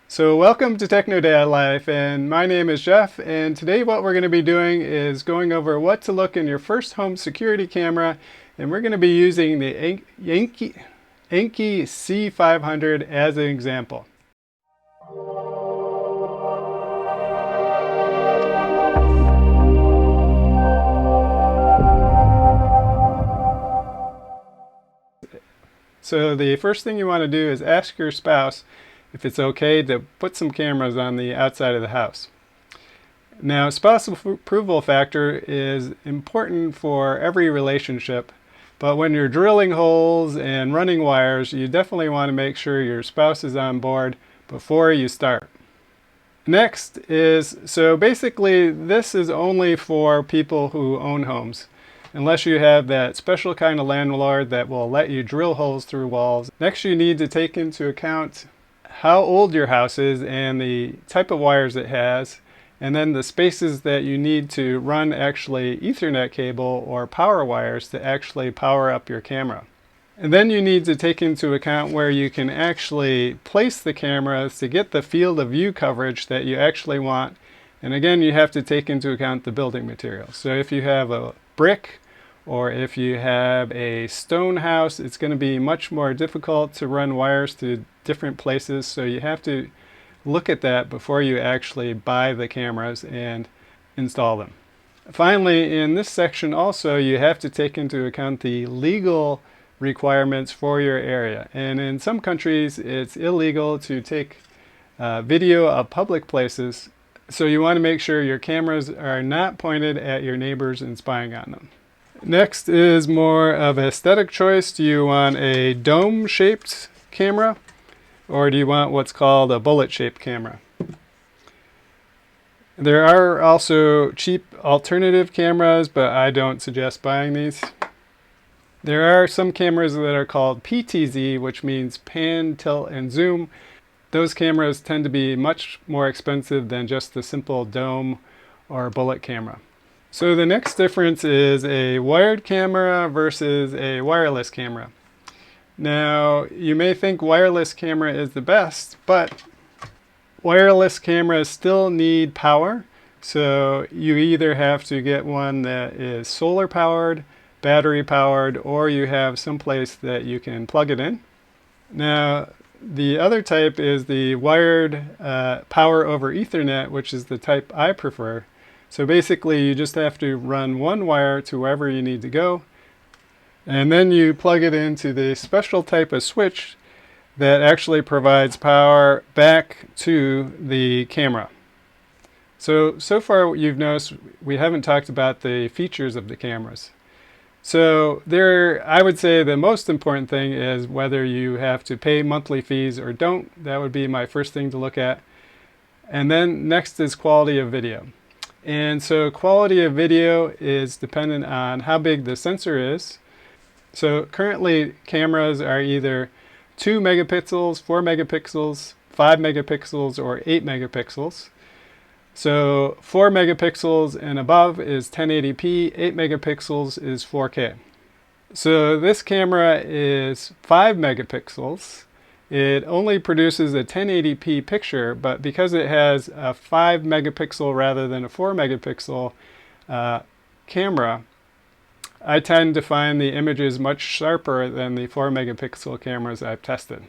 So welcome to Techno Dad Life, and my name is Jeff, and today what we're going to be doing is going over what to look in your first home security camera, and we're going to be using the Annke C500 as an example. So the first thing you want to do is ask your spouse if it's okay to put some cameras on the outside of the house. Now, spousal approval factor is important for every relationship, but when you're drilling holes and running wires, you definitely want to make sure your spouse is on board before you start. Next is, so basically this is only for people who own homes, unless you have that special kind of landlord that will let you drill holes through walls. Next, you need to take into account how old your house is and the type of wires it has, and then the spaces that you need to run actually Ethernet cable or power wires to actually power up your camera. And then you need to take into account where you can actually place the cameras to get the field of view coverage that you actually want. And again, you have to take into account the building material. So if you have a brick or if you have a stone house, it's going to be much more difficult to run wires to different places. So you have to look at that before you actually buy the cameras and install them. Finally, in this section also, you have to take into account the legal requirements for your area. And in some countries, it's illegal to take video of public places. So you want to make sure your cameras are not pointed at your neighbors and spying on them. Next is more of an aesthetic choice. Do you want a dome-shaped camera, or do you want what's called a bullet-shaped camera? There are also cheap alternative cameras, but I don't suggest buying these. There are some cameras that are called PTZ, which means pan, tilt, and zoom. Those cameras tend to be much more expensive than just the simple dome or bullet camera. So the next difference is a wired camera versus a wireless camera. Now, you may think wireless camera is the best, but wireless cameras still need power. So you either have to get one that is solar powered, battery powered, or you have someplace that you can plug it in. Now, the other type is the wired power over Ethernet, which is the type I prefer. So basically, you just have to run one wire to wherever you need to go, and then you plug it into the special type of switch that actually provides power back to the camera. So far you've noticed we haven't talked about the features of the cameras. So I would say the most important thing is whether you have to pay monthly fees or don't. That would be my first thing to look at. And then next is quality of video. And so quality of video is dependent on how big the sensor is. So currently cameras are either 2 megapixels, 4 megapixels, 5 megapixels, or 8 megapixels. So 4 megapixels and above is 1080p, 8 megapixels is 4K. So this camera is 5 megapixels. It only produces a 1080p picture, but because it has a 5 megapixel rather than a 4 megapixel camera, I tend to find the images much sharper than the 4 megapixel cameras I've tested.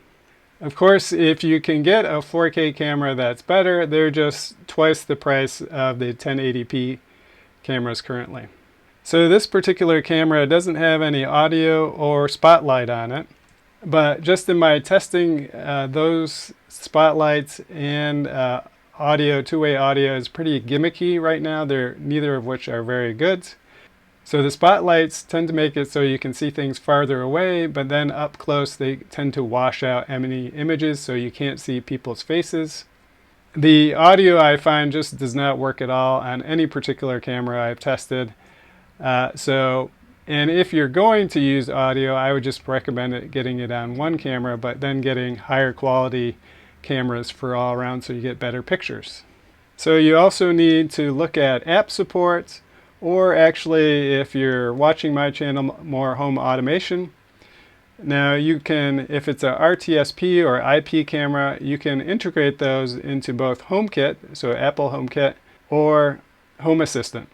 Of course, if you can get a 4K camera that's better, they're just twice the price of the 1080p cameras currently. So this particular camera doesn't have any audio or spotlight on it, but just in my testing, those spotlights and audio, two-way audio is pretty gimmicky right now. Neither of which are very good. So the spotlights tend to make it so you can see things farther away, but then up close they tend to wash out any images so you can't see people's faces. The audio I find just does not work at all on any particular camera I've tested. And if you're going to use audio, I would just recommend getting it on one camera, but then getting higher quality cameras for all around so you get better pictures. So you also need to look at app support, or actually if you're watching my channel, more home automation. Now you can, if it's a RTSP or IP camera, you can integrate those into both HomeKit, so Apple HomeKit, or Home Assistant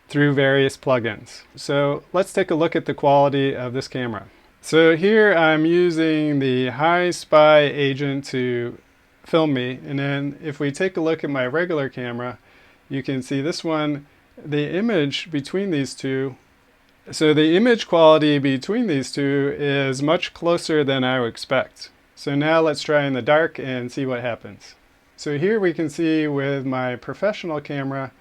through various plugins. So let's take a look at the quality of this camera. So here I'm using the Hi-Spy agent to film me, and then if we take a look at my regular camera, you can see this one, the image between these two. So the image quality between these two is much closer than I would expect. So now let's try in the dark and see what happens. So here we can see with my professional camera,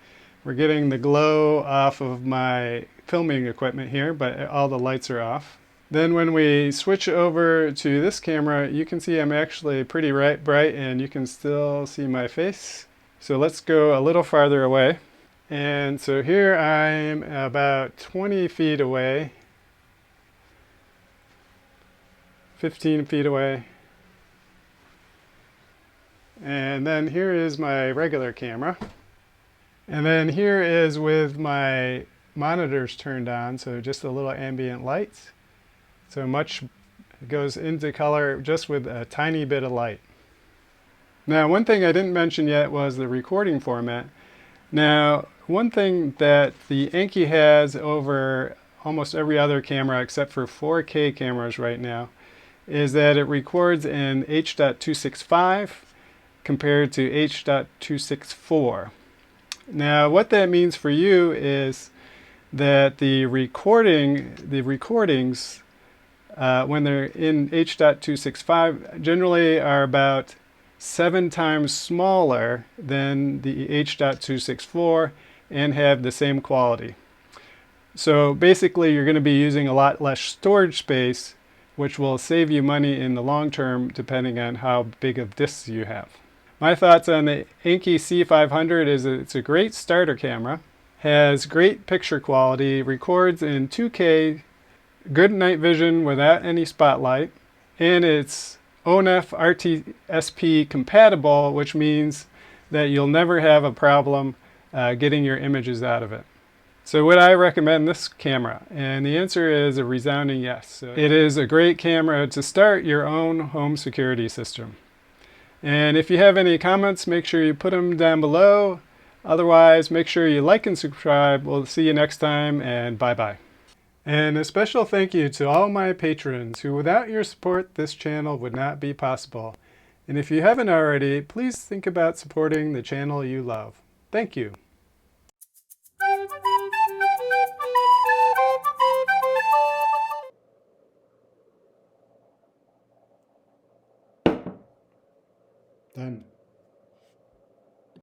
we're getting the glow off of my filming equipment here, but all the lights are off. Then when we switch over to this camera, you can see I'm actually pretty bright and you can still see my face. So let's go a little farther away. And so here I'm about 20 feet away, 15 feet away. And then here is my regular camera. And then here is with my monitors turned on, so just a little ambient light. So much goes into color just with a tiny bit of light. Now, one thing I didn't mention yet was the recording format. Now, one thing that the Annke has over almost every other camera except for 4K cameras right now is that it records in H.265 compared to H.264. Now, what that means for you is that the recordings, when they're in H.265, generally are about 7 times smaller than the H.264 and have the same quality. So basically you're going to be using a lot less storage space, which will save you money in the long term depending on how big of discs you have. My thoughts on the Annke C500 is that it's a great starter camera, has great picture quality, records in 2K, good night vision without any spotlight, and it's ONF RTSP compatible, which means that you'll never have a problem getting your images out of it. So would I recommend this camera? And the answer is a resounding yes. So it is a great camera to start your own home security system. And if you have any comments, make sure you put them down below. Otherwise, make sure you like and subscribe. We'll see you next time, and bye-bye. And a special thank you to all my patrons who, without your support, this channel would not be possible. And if you haven't already, please think about supporting the channel you love. Thank you. Done.